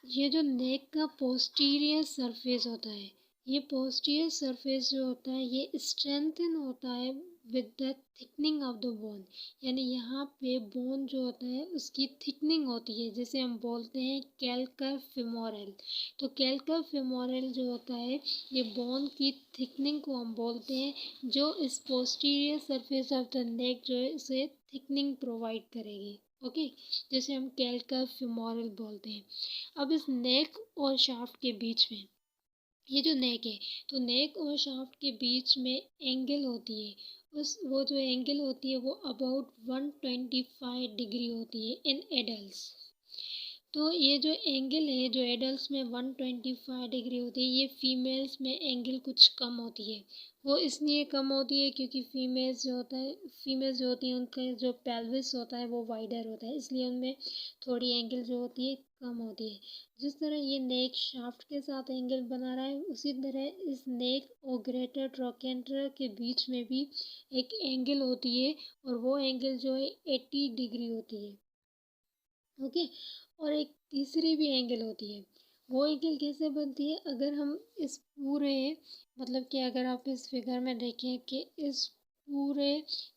ये जो नेक का पोस्टीरियर सरफेस होता है, ये पोस्टीरियर सरफेस जो होता है ये स्ट्रेंथन होता है with the thickening of the bone. यानी यहाँ पे बोन जो होता है उसकी थिकनिंग होती है, जिसे हम बोलते हैं कैल्कर फेमोरल। तो कैल्कर फेमोरल जो होता है ये बोन की थिकनिंग को हम बोलते हैं, जो इस पोस्टीरियर सरफेस ऑफ द नेक जो है इसे थिकनिंग प्रोवाइड करेगी। ओके, जैसे हम कैल्कर फेमोरल बोलते हैं। अब इस नेक और शाफ्ट के बीच में, ये जो नेक है तो नेक और शाफ्ट के बीच में एंगल होती है, वो जो एंगल होती है वो अबाउट 125 डिग्री होती है इन एडल्ट्स। तो ये जो एंगल है जो एडल्ट्स में 125 डिग्री होती है, ये फीमेल्स में एंगल कुछ कम होती है। वो इसलिए कम होती है क्योंकि फीमेल्स जो होती हैं उनका जो पेल्विस होता है वो वाइडर होता है, इसलिए उनमें थोड़ी एंगल जो होती है कम होती है। जिस तरह ये नेक शाफ्ट के साथ एंगल बना रहा है, उसी तरह इस नेक और ग्रेटर ट्रोकेंटर के बीच में भी एक एंगल होती है, और वो एंगल जो है 80 डिग्री होती है। ओके, और एक तीसरी भी एंगल होती है। वो एंगल कैसे बनती है, अगर हम इस पूरे, मतलब कि अगर आप इस फिगर में देखें कि इस पूरे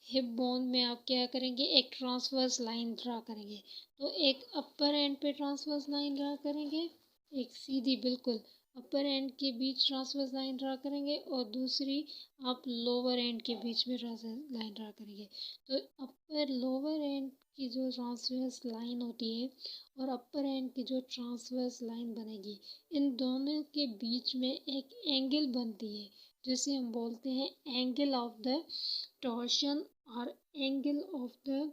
हिप बोन में आप क्या करेंगे, एक ट्रांसवर्स लाइन ड्रा करेंगे। तो एक अपर एंड पे ट्रांसवर्स लाइन ड्रा करेंगे, एक सीधी बिल्कुल अपर एंड के बीच ट्रांसवर्स लाइन ड्रा करेंगे, और दूसरी आप लोअर एंड के बीच में लाइन ड्रा करेंगे। तो अपर लोअर एंड की जो ट्रांसवर्स लाइन होती है और अपर एंड की जो ट्रांसवर्स लाइन बनेगी, इन दोनों के बीच में एक एंगल बनती है, जिसे हम बोलते हैं एंगल ऑफ द टॉर्शन, और एंगल ऑफ द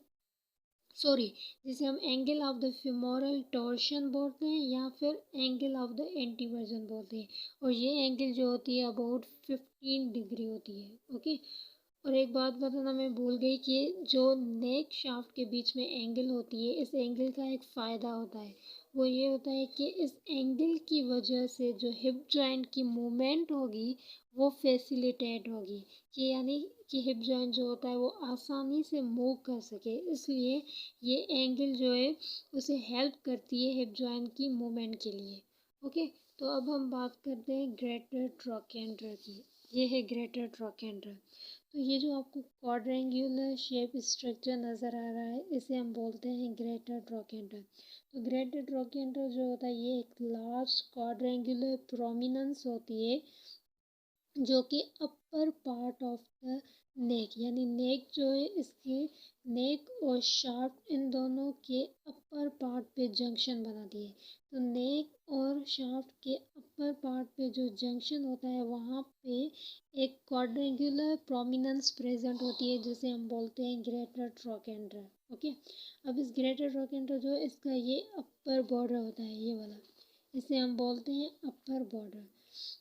जिसे हम angle of the femoral torsion बोलते हैं, या फिर एंगल ऑफ द एंटीवर्जन बोलते हैं। और ये एंगल जो होती है अबाउट 15 डिग्री होती है। ओके, और एक बात बताना मैं भूल गई कि जो नेक शाफ्ट के बीच में एंगल होती है, इस एंगल का एक फ़ायदा होता है। वो ये होता है कि इस एंगल की वजह से जो हिप जॉइंट की मूवमेंट होगी वो फैसिलिटेट होगी, कि यानी कि हिप जॉइंट जो होता है वो आसानी से मूव कर सके, इसलिए ये एंगल जो है उसे हेल्प करती है हिप जॉइंट की मूवमेंट के लिए। ओके, तो अब हम बात करते हैं ग्रेटर ट्रोकेंटर की। ये है ग्रेटर ट्रोकेंटर। तो ये जो आपको क्वाड्रेंगुलर शेप स्ट्रक्चर नज़र आ रहा है, इसे हम बोलते हैं ग्रेटर ट्रोकेंटर। तो ग्रेटर ट्रोकेंटर जो होता है ये एक लार्ज क्वाड्रेंगुलर प्रोमिनेंस होती है, जो कि अपर पार्ट ऑफ द नेक, यानी नेक जो है इसके नेक और शाफ्ट इन दोनों के अपर पार्ट पे जंक्शन बनाती है। तो नेक और शाफ्ट के अपर पार्ट पे जो जंक्शन होता है वहाँ पे एक क्वाड्रेंगुलर प्रोमिनेंस प्रेजेंट होती है, जिसे हम बोलते हैं ग्रेटर ट्रोकेंटर। ओके, अब इस ग्रेटर ट्रोकेंटर जो है इसका ये अपर बॉर्डर होता है, ये वाला, इसे हम बोलते हैं अपर बॉर्डर।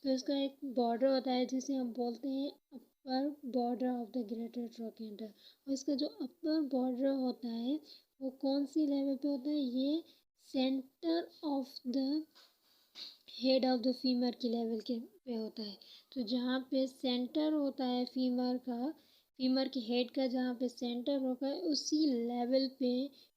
तो इसका एक बॉर्डर होता है जिसे हम बोलते हैं upper border of the greater trochanter. और इसका जो अपर बॉर्डर होता है वो कौन सी लेवल पे होता है, ये centre of the head of the femur की लेवल के पे होता है। तो जहाँ पे सेंटर होता है फीमर के हेड का, जहाँ पे सेंटर होगा है उसी लेवल पे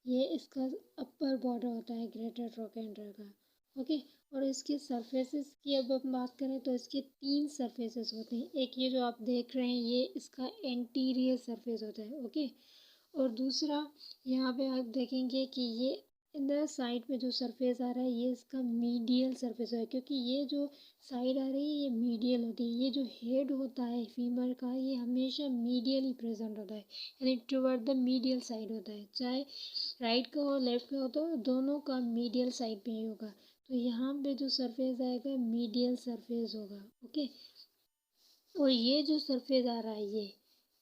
ये इसका अपर बॉर्डर होता है ग्रेटर ट्रोकेंटर का। ओके, और इसके सरफेसेस की अब हम बात करें तो इसके 3 सरफेसेस होते हैं। एक ये जो आप देख रहे हैं ये इसका एंटीरियर सरफेस होता है। ओके, और दूसरा यहाँ पे आप देखेंगे कि ये इधर साइड पे जो सरफेस आ रहा है ये इसका मीडियल सरफेस है, क्योंकि ये जो साइड आ रही है ये मीडियल होती है। ये जो हेड होता है फीमर का ये हमेशा मीडियल ही प्रेजेंट होता है, यानी टुवर्ड द मीडियल साइड होता है, चाहे राइट का और लेफ्ट का होता है दोनों का मीडियल साइड पे ही होगा। तो यहाँ पे जो सरफेस आएगा मीडियल सरफेस होगा। ओके, और ये जो सरफेस आ रहा है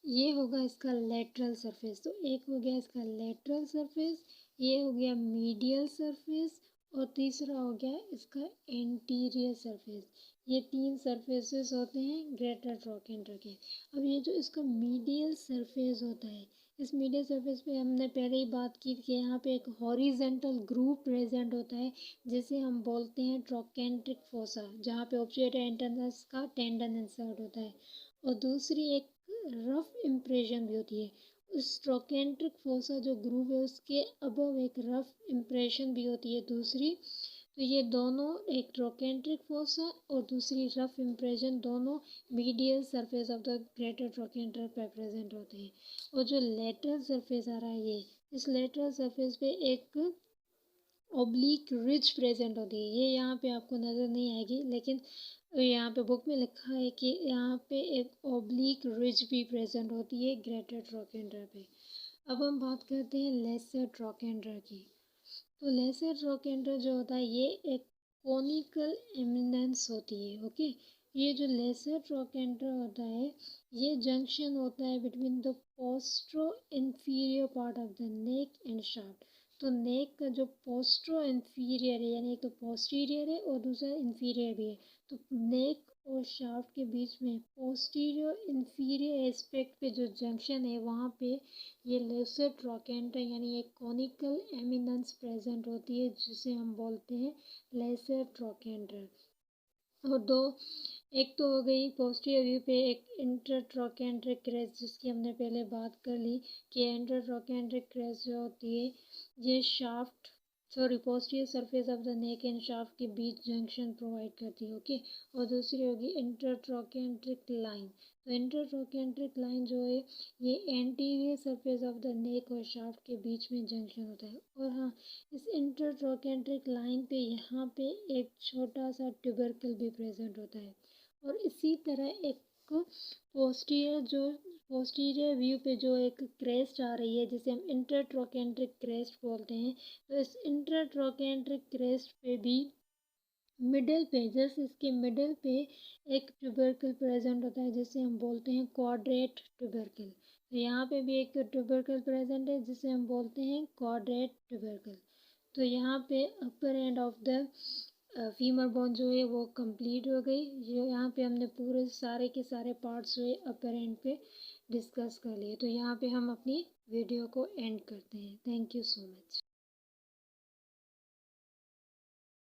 ये होगा इसका लेटरल सरफेस। तो एक हो गया इसका लेटरल सरफेस, ये हो गया मीडियल सरफेस, और तीसरा हो गया इसका एंटीरियर सरफेस। ये 3 सरफेसेस होते हैं ग्रेटर ट्रोकेंटर के। अब ये जो इसका मीडियल सरफेस होता है, इस मीडियल सरफेस पे हमने पहले ही बात की कि यहाँ पे एक हॉरिजेंटल ग्रूव प्रेजेंट होता है, जिसे हम बोलते हैं ट्रोकेंट्रिक फोसा, जहाँ पे ओब्चुएटर एंटेरस का टेंडन इंसर्ट होता है। और दूसरी एक रफ इम्प्रेशन भी होती है। उस ट्रोकेंट्रिक फोसा जो ग्रूव है उसके अबव एक रफ इम्प्रेशन भी होती है दूसरी, तो ये दोनों, एक ट्रोकेंट्रिक फोसा और दूसरी रफ इम्प्रेशन, दोनों medial surface of the greater trochanter पे प्रेजेंट होते हैं। और जो लेटरल सरफेस आ रहा है ये, इस लेटरल सरफेस पे एक ओब्लिक रिज प्रेजेंट होती है। ये यहाँ पे आपको नज़र नहीं आएगी, लेकिन यहाँ पे बुक में लिखा है कि यहाँ पे एक ओब्लिक रिज भी प्रेजेंट होती है ग्रेटर ट्रोकेंटर पे। अब हम बात करते हैं लेसर ट्रोकेंटर की। तो लेसर ट्रोकेंटर जो होता है ये एक कोनिकल एमिनेंस होती है। ओके, ये जो लेसर ट्रोकेंटर होता है ये जंक्शन होता है between the postero inferior part of the neck and shaft. तो नेक का जो पोस्ट्रो इंफीरियर है, यानी एक तो पोस्टीरियर है और दूसरा इंफीरियर भी है, तो नेक और शाफ्ट के बीच में पोस्टीरियर इंफीरियर एस्पेक्ट पे जो जंक्शन है वहाँ पे ये लेसर ट्रोकेंटर यानी एक कॉनिकल एमिनेंस प्रेजेंट होती है, जिसे हम बोलते हैं लेसर ट्रोकेंटर। और दो, एक तो हो गई पोस्टीरियर व्यू पे एक इंटरट्रोकेंट्रिक क्रेस्ट, जिसकी हमने पहले बात कर ली कि इंटरट्रोकेंट्रिक क्रेस्ट जो होती है ये shaft posterior surface of the neck and shaft के बीच जंक्शन प्रोवाइड करती है। ओके, और दूसरी होगी इंटरट्रोकेंट्रिक लाइन। तो इंटरट्रोकेंट्रिक लाइन जो है ये एंटीरियर सरफेस ऑफ द नेक और शाफ्ट के बीच में जंक्शन होता है। और हाँ, इस इंटरट्रोकेंट्रिक लाइन पे यहाँ पे एक छोटा सा ट्यूबरकल भी प्रेजेंट होता है। और इसी तरह एक पोस्टीरियर व्यू पे जो एक क्रेस्ट आ रही है जिसे हम इंटरट्रोकेंट्रिक क्रेस्ट बोलते हैं, तो इस इंटरट्रोकेंट्रिक क्रेस्ट पे भी मिडल पे, जस्ट इसके मिडल पे एक ट्यूबरकल प्रेजेंट होता है जिसे हम बोलते हैं क्वाड्रेट ट्यूबरकल। तो यहाँ पे भी एक ट्यूबरकल प्रेजेंट है जिसे हम बोलते हैं क्वाड्रेट ट्यूबरकल। तो यहाँ पे upper end of the femur bone जो है वो कंप्लीट हो गई। जो यहाँ पे हमने पूरे सारे के सारे पार्ट्स जो है अपर एंड पे डिस्कस कर लिए। तो यहाँ पे हम अपनी वीडियो को एंड करते हैं। Thank you so much.